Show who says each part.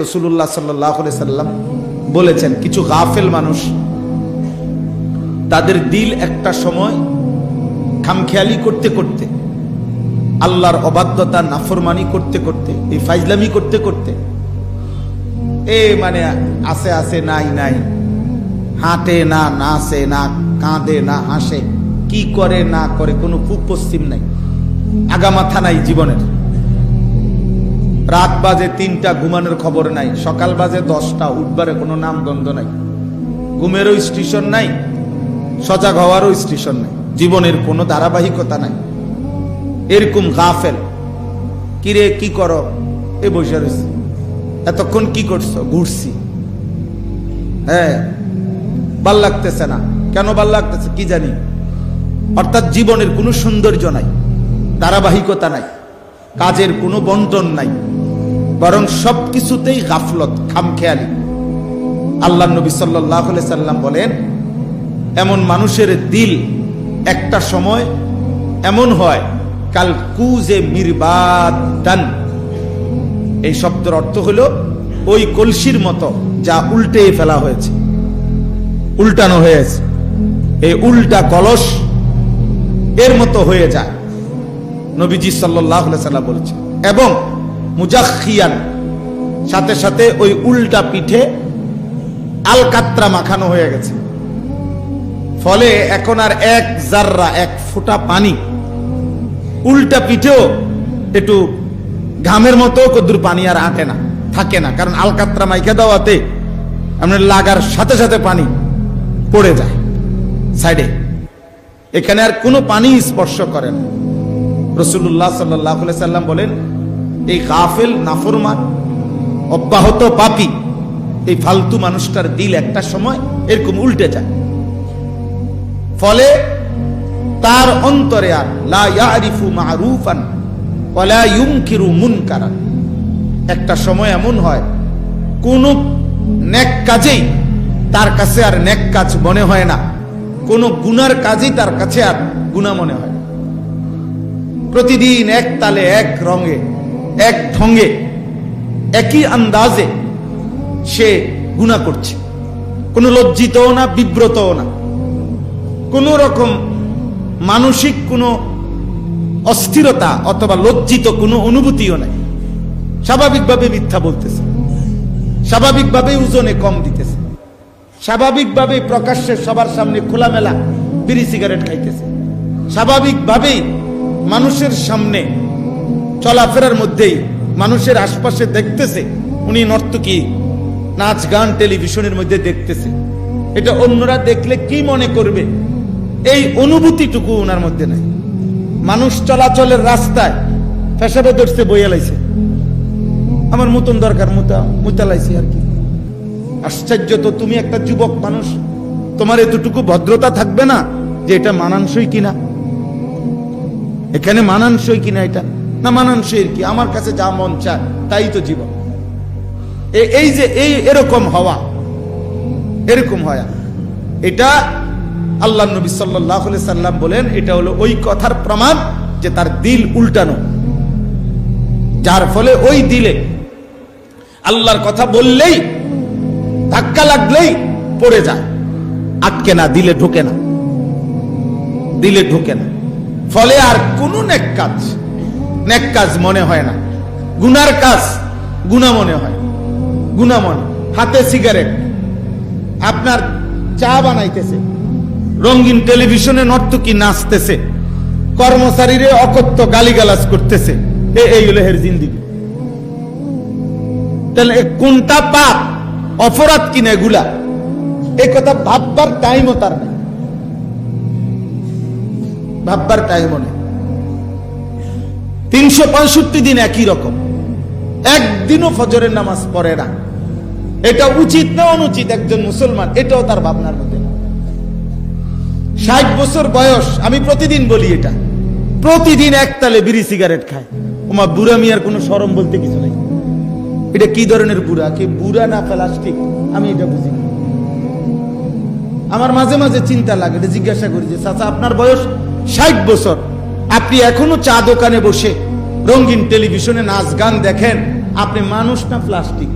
Speaker 1: রাসূলুল্লাহ সাল্লাল্লাহু আলাইহি সাল্লাম বলেছেন, কিছু গাফেল মানুষ, তাদের দিল একটা সময় খামখেয়ালি করতে করতে, আল্লাহর অবাধ্যতা নাফরমানি করতে করতে, এই ফাইজলামি করতে করতে, মানে আছে আছে নাই নাই, হাঁটে না নাচে না কাঁদে না হাসে, কি করে না করে কোনো পূব পশ্চিম নাই, আগামাথা নাই জীবনের। রাত বাজে 3টা, ঘুমানোর খবর নাই। সকাল বাজে 10টা, উঠবারে কোনো নাম গন্ধ নাই। ঘুমেরও স্টেশন নাই, সজাগ হওয়ারও স্টেশন নাই, জীবনের কোনো ধারাবাহিকতা নাই। এরকম গাফেল। কিরে কি করো? এ বসে রয়েছে। এতক্ষণ কি করছো? ঘুরছি। হ্যাঁ, ভাল লাগতেছে না। কেন ভাল লাগতেছে কি জানি। অর্থাৎ জীবনের কোনো সৌন্দর্য নাই, ধারাবাহিকতা নাই, কাজের কোনো বন্টন নাই, বরং সবকিছুতেই গাফলত, খামখেয়ালি। আল্লাহ নবী সাল্লাল্লাহু আলাইহি সাল্লাম বলেন, এমন মানুষের দিল একটা সময় এমন হয় কাল কুজে মিরবাদান। এই শব্দের অর্থ হলো ওই কলসির মতো যা উল্টে ফেলা হয়েছে, উল্টানো হয়েছে, এই উল্টা কলস এর মতো হয়ে যায়। নবীজি সাল্লাল্লাহু আলাইহি সাল্লাম বলেছেন, এবং মুজাখিয়ান, সাথে সাথে ওই উল্টা পিঠে আলকাত্রা মাখানো হয়ে গেছে। ফলে এখন আর এক জাররা, এক ফোঁটা পানি উল্টা পিঠেও একটু ঘামের মতো কদ্দুর পানি আর আটে না, থাকে না। কারণ আলকাত্রা মাইকা দেওয়াতে আপনার লাগার সাথে সাথে পানি পড়ে যায় সাইডে, এখানে আর কোনো পানি স্পর্শ করে না। রাসূলুল্লাহ সাল্লাল্লাহু আলাইহি সাল্লাম বলেন, এই গাফেল, নাফরমান, অব্যাহত পাপী, এই ফালতু মানুষটার দিল একটা সময় এরকম উল্টে যায়। ফলে তার অন্তরে আর লা ইয়ারিফু মারুফান ওয়া লা ইউনকিরু মুনকারান। একটা সময় এমন হয় কোন নেক কাজেই তার কাছে আর নেক কাজ মনে হয় না, কোন গুনার কাজই তার কাছে আর গুনাহ মনে হয় না। প্রতিদিন এক তালে, এক রঙে, এক ঢঙ্গে, একই আন্দাজে সে গুনাহ করছে। কোনো লজ্জিতও না, বিব্রতও না, কোন রকম মানসিক কোনো অস্থিরতা অথবা লজ্জিত কোনো অনুভূতিও নাই। স্বাভাবিকভাবে মিথ্যা বলতেছে, স্বাভাবিকভাবে ওজনে কম দিতেছে, স্বাভাবিকভাবে প্রকাশ্যে সবার সামনে খোলামেলা বিড়ি সিগারেট খাইতেছে, স্বাভাবিকভাবেই মানুষের সামনে চলাফেরার মধ্যেই মানুষের আশপাশে দেখতেছে উনি নর্তকী, নাচ গান টেলিভিশনের মধ্যে দেখতেছে। এটা অন্যরা দেখলে কি মনে করবে, এই অনুভূতিটুকু ওনার মধ্যে নাই। মানুষ চলাচলের রাস্তায় পেশাবে ধরছে, বইয়া লাইছে, আমার মতন দরকার, মুতা লাইছি আর কি। আশ্চর্য তো, তুমি একটা যুবক মানুষ, তোমার এতটুকু ভদ্রতা থাকবে না যে এটা মানানসই কিনা, এখানে মানানসই কিনা, এটা না মানানসই কি, আমার কাছে যা মন চায় তাই তো জীবন। এই যে এরকম হওয়া, এরকম হয়, এটা আল্লাহ নবী সাল্লাল্লাহু আলাইহি সাল্লাম বলেন, এটা হলো ওই কথার প্রমাণ যে তার দিল উল্টানো, যার ফলে ওই দিলে আল্লাহর কথা বললেই, ধাক্কা লাগলেই পড়ে যায়, আটকে না, দিলে ঢোকে না, দিলে ঢোকে না। ফলে আর কোন নেক কাজ মনে হয় না, গুনার কাজ গুনাহ মনে হয়, গুনাহ মনে। হাতে সিগারেট, আপনার চা বানাইতেছে, রঙিন টেলিভিশনে নর্তকী নাচতেছে, কর্মচারীরে অকথ্য গালিগালাজ করতেছে, এই হলো হের জিন্দেগি। তাহলে কোনটা পাপ, অপরাধ কিনা এগুলা, এই কথা ভাববার টাইমও তার নেই, ভাববার টাইমও নেই। 365 দিন একই রকম, একদিনও ফজরের নামাজ পড়ে না। এটা উচিত না অনুচিত একজন মুসলমান, এটাও তার ভাবনার মধ্যে না। 60 বছর বয়স, আমি প্রতিদিন বলি, এটা প্রতিদিন একতালে বিড়ি সিগারেট খায়। ওমা, বুড়া মিয়ার কোনো শরম বলতে কিছু নাই। এটা কি ধরনের বুড়া, কি বুড়া না প্লাস্টিক, আমি এটা বুঝি না। আমার মাঝে মাঝে চিন্তা লাগে, এটা জিজ্ঞাসা করি যে চাচা আপনার বয়স 60 বছর, আপনি এখনো চা দোকানে বসে রঙিন টেলিভিশনে নাচ গান দেখেন, আপনি মানুষ না প্লাস্টিক?